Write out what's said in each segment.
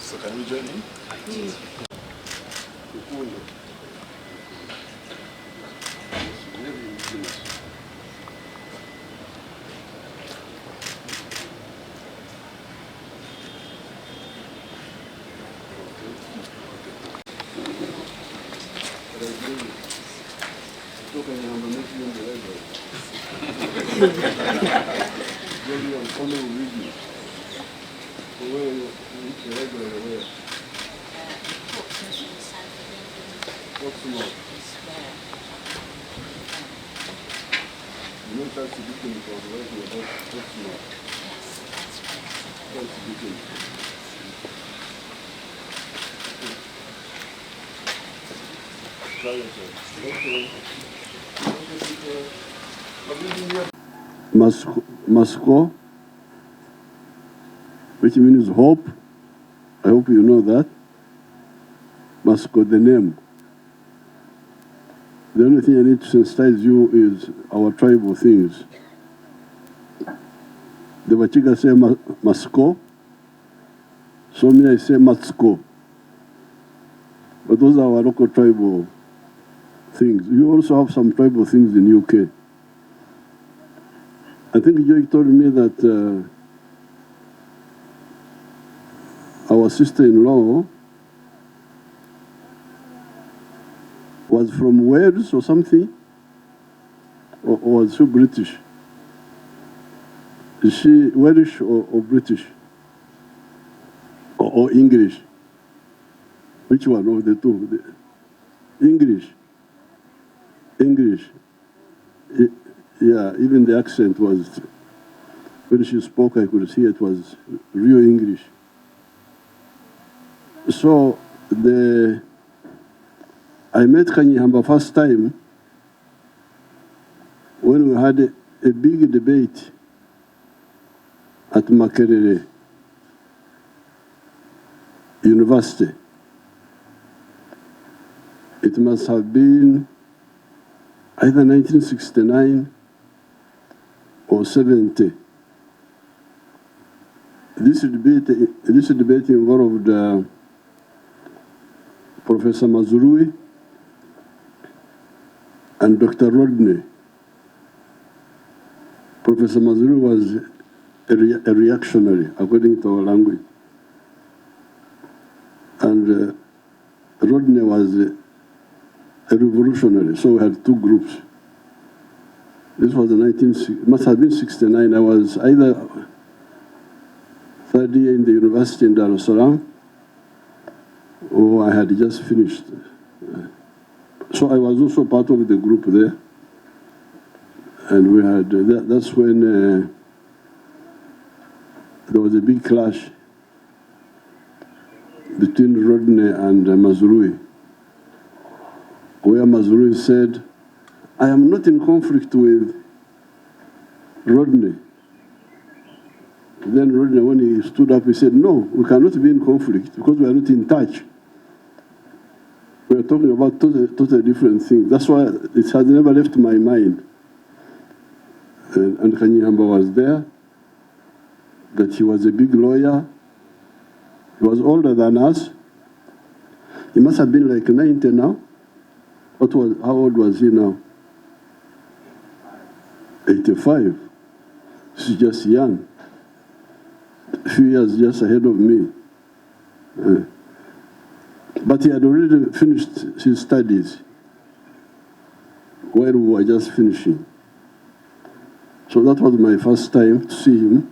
So can we join in? Masco, which means hope. I hope you know that. Masco, the name. The only thing I need to sensitize you is our tribal things. The Wachiga say Masco, so me I say Matsko. But those are our local tribal things. You also have some tribal things in UK. I think Joy told me that our sister-in-law was from Wales or something, or was she British? Is she Welsh or British? Or English? Which one of the two? English. English. Yeah, even the accent was, when she spoke, I could see it was real English. So I met Kanyeihamba first time when we had a big debate at Makerere University. It must have been either 1969 or 70. This debate involved Professor Mazurui and Dr. Rodney. Professor Mazurui was a reactionary, according to our language. And Rodney was a revolutionary, so we had two groups. This was must have been 69. I was either third year in the university in Dar es Salaam, or I had just finished. So I was also part of the group there. And we had, that's when there was a big clash between Rodney and Mazurui, where Mazurui said, I am not in conflict with Rodney. Then Rodney, when he stood up, he said, no, we cannot be in conflict because we are not in touch. We are talking about totally different things. That's why it has never left my mind. And Kanyeihamba was there, that he was a big lawyer. He was older than us. He must have been like 90 now. How old was he now? 85. is just young, a few years just ahead of me. But he had already finished his studies while we were just finishing. So that was my first time to see him.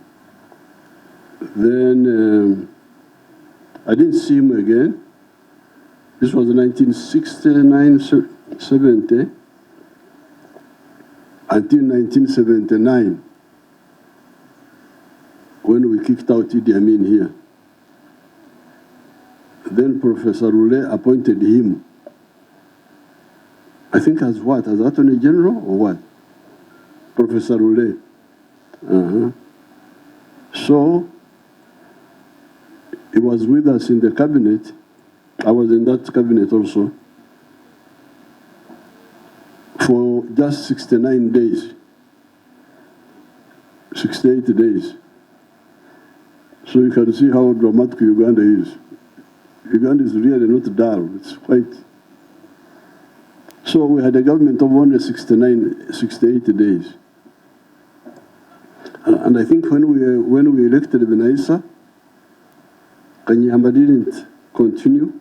Then I didn't see him again. This was 1969, 70, until 1979, when we kicked out Idi Amin here. Then Professor Rule appointed him, I think as what? As Attorney General or what? Professor Rule. So he was with us in the cabinet. I was in that cabinet also for just 69 days, 68 days. So you can see how dramatic Uganda is. Uganda is really not dull. It's quite. So we had a government of only 68 days. And I think when we elected Benaisa, Kanyeihamba didn't continue.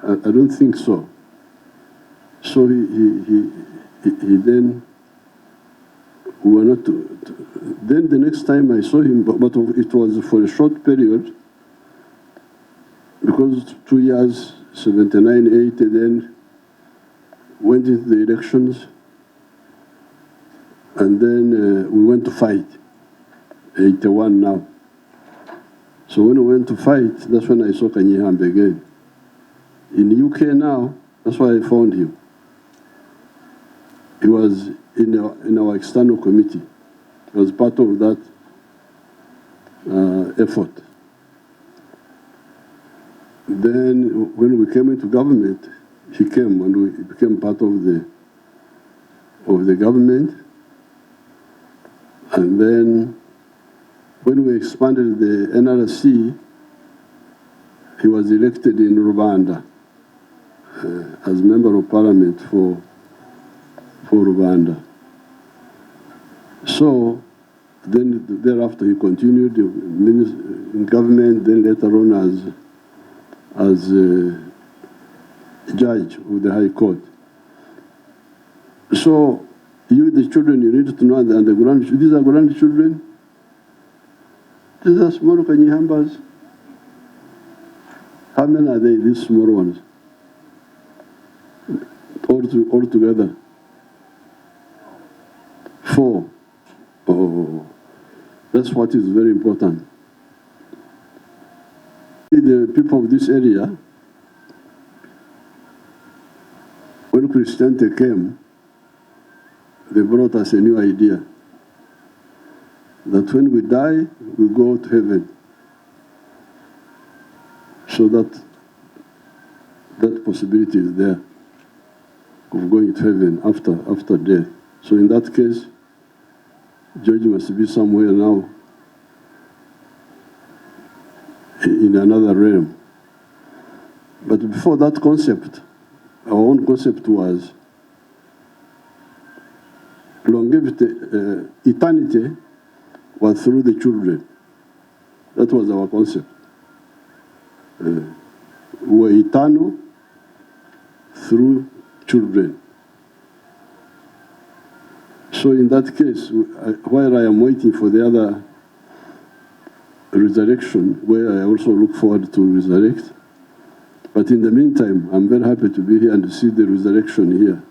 I don't think so. So he then, we were not. Then the next time I saw him, but it was for a short period, because 2 years, 79, 80, then went into the elections, and then we went to fight, 81 now. So when we went to fight, that's when I saw Kanyeihamba again. In the UK now, that's why I found him. He was in our external committee. He was part of that effort. Then when we came into government, he came and we became part of the government. And then when we expanded the NRC, he was elected in Rwanda as member of parliament for Rwanda. So then thereafter he continued in government, then later on as a judge of the High Court. So you, the children, you need to know, and the grandchildren, these are grandchildren. These are small Kanyeihambas. How many are they, these small ones? All together? 4. Oh, that's what is very important. The people of this area, when Christianity came, they brought us a new idea that when we die, we go to heaven. So that possibility is there of going to heaven after death. So in that case, George must be somewhere now in another realm. But before that concept, our own concept was longevity, eternity was through the children. That was our concept. We were eternal through children. So in that case, while I am waiting for the other resurrection, where I also look forward to resurrect, but in the meantime, I'm very happy to be here and to see the resurrection here.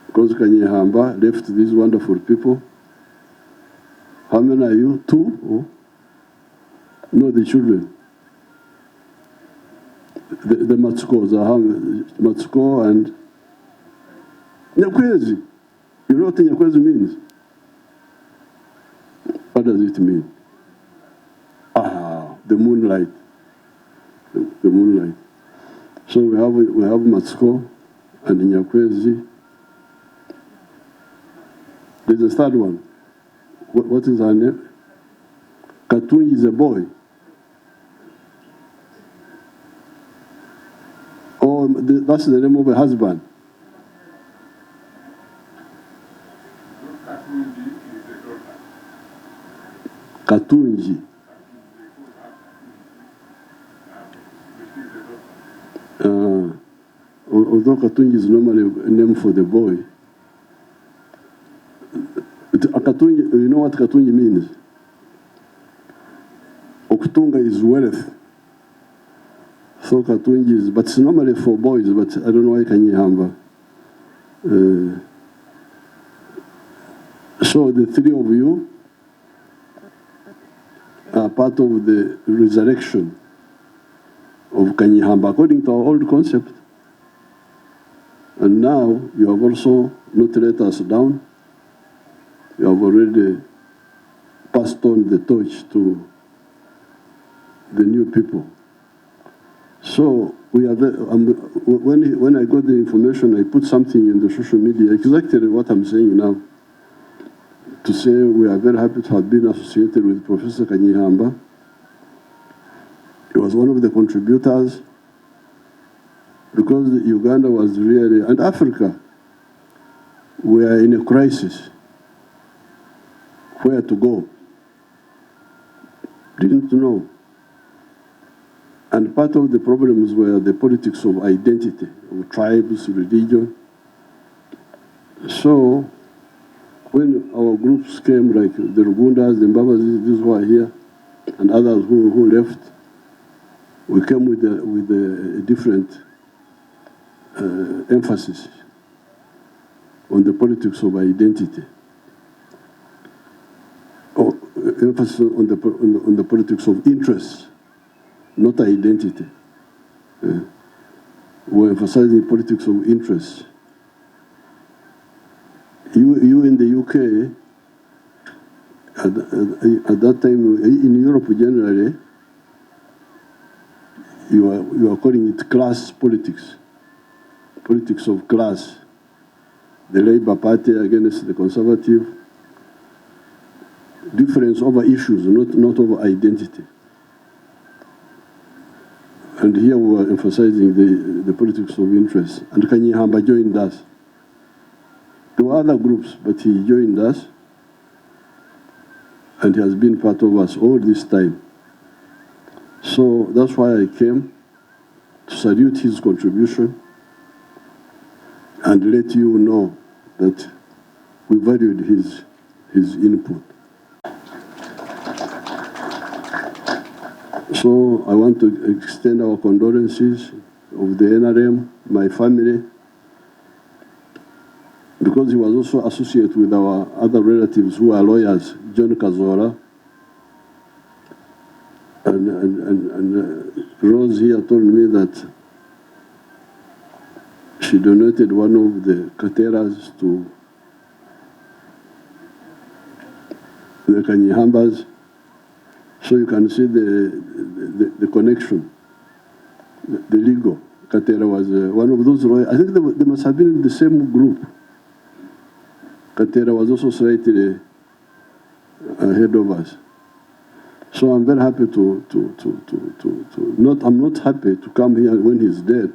Because Kanyeihamba left these wonderful people. How many are you? 2? Oh? No, the children. The Matsuko, Matsuko and Nyakwezi. You know what Nyakwezi means? What does it mean? The moonlight. The moonlight. So we have Matsuko and Nyakwezi. There's a third one. What is her name? Katunji is a boy. Oh, that's the name of a husband. Katunji is a Katunji. Although Katunji is normally a name for the boy, Katunji, you know what Katunji means? Okutunga is wealth. So Katunji is, but it's normally for boys, but I don't know why Kanyeihamba. So the three of you are part of the resurrection of Kanyeihamba, according to our old concept. And now you have also not let us down. You have already passed on the torch to the new people. So we are when I got the information, I put something in the social media, exactly what I'm saying now, to say we are very happy to have been associated with Professor Kanyeihamba. He was one of the contributors, because Uganda was really, and Africa, we are in a crisis. Where to go? Didn't know. And part of the problems were the politics of identity, of tribes, religion. So when our groups came, like the Rugundas, the Mbabazis, these who are here, and others who left, we came with a different emphasis on the politics of identity, or emphasis on the politics of interest, not identity. We're emphasizing politics of interest. You in the UK, at that time, in Europe generally, you are calling it class politics. Politics of class, the Labour Party against the Conservative, difference over issues, not over identity. And here we are emphasizing the politics of interest. And Kanyeihamba joined us. There were other groups, but he joined us, and he has been part of us all this time. So that's why I came to salute his contribution and let you know that we valued his input. So I want to extend our condolences of the NRM, my family, because he was also associated with our other relatives who are lawyers, John Kazora, and Rose here told me that she donated one of the kateras to the Kanyeihambas, so you can see the connection, the legal. Katera was one of those lawyers. I think they must have been in the same group. Katera was also slightly ahead of us. So I'm very happy I'm not happy to come here when he's dead,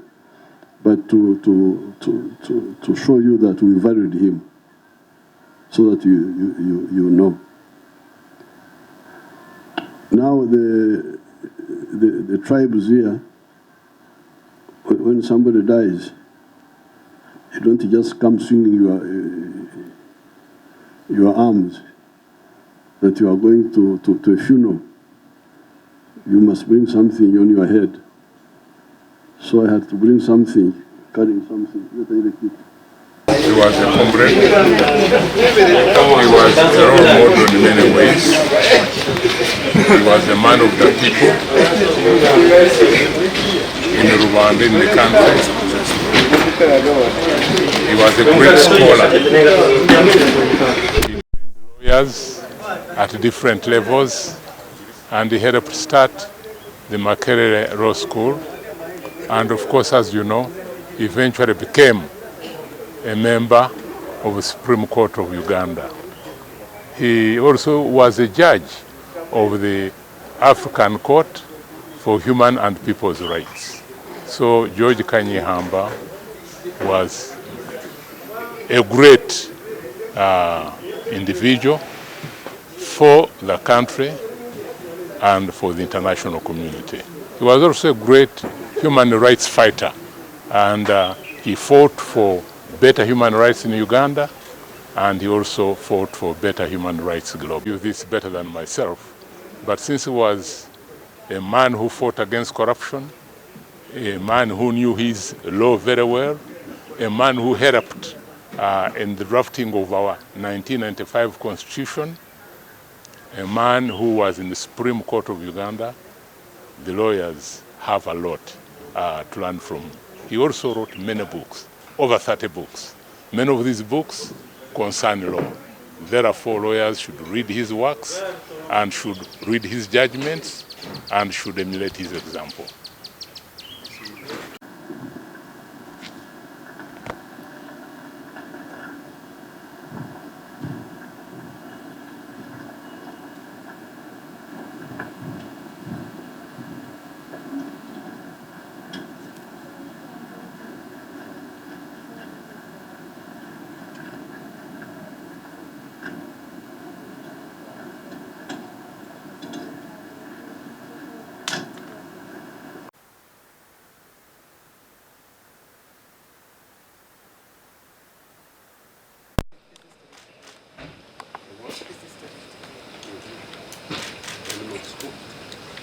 but to show you that we valued him, so that you know. Now the tribes here, when somebody dies, you don't just come swinging your arms that you are going to a funeral. You must bring something on your head. So I had to bring something, carrying something. He was a comrade. He was a role model in many ways. He was a man of the people in Rwanda, in the country. He was a great scholar. He trained lawyers at different levels, and he helped start the Makerere Law School. And of course, as you know, he eventually became a member of the Supreme Court of Uganda. He also was a judge of the African Court for Human and People's Rights. So George Kanyeihamba was a great individual for the country and for the international community. He was also a great human rights fighter, and he fought for better human rights in Uganda, and he also fought for better human rights globally. You do this better than myself, but since he was a man who fought against corruption, a man who knew his law very well, a man who helped in the drafting of our 1995 Constitution, a man who was in the Supreme Court of Uganda. The lawyers have a lot to learn from. He also wrote many books, over 30 books. Many of these books concern law. Therefore, lawyers should read his works and should read his judgments and should emulate his example.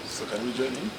So can we join in?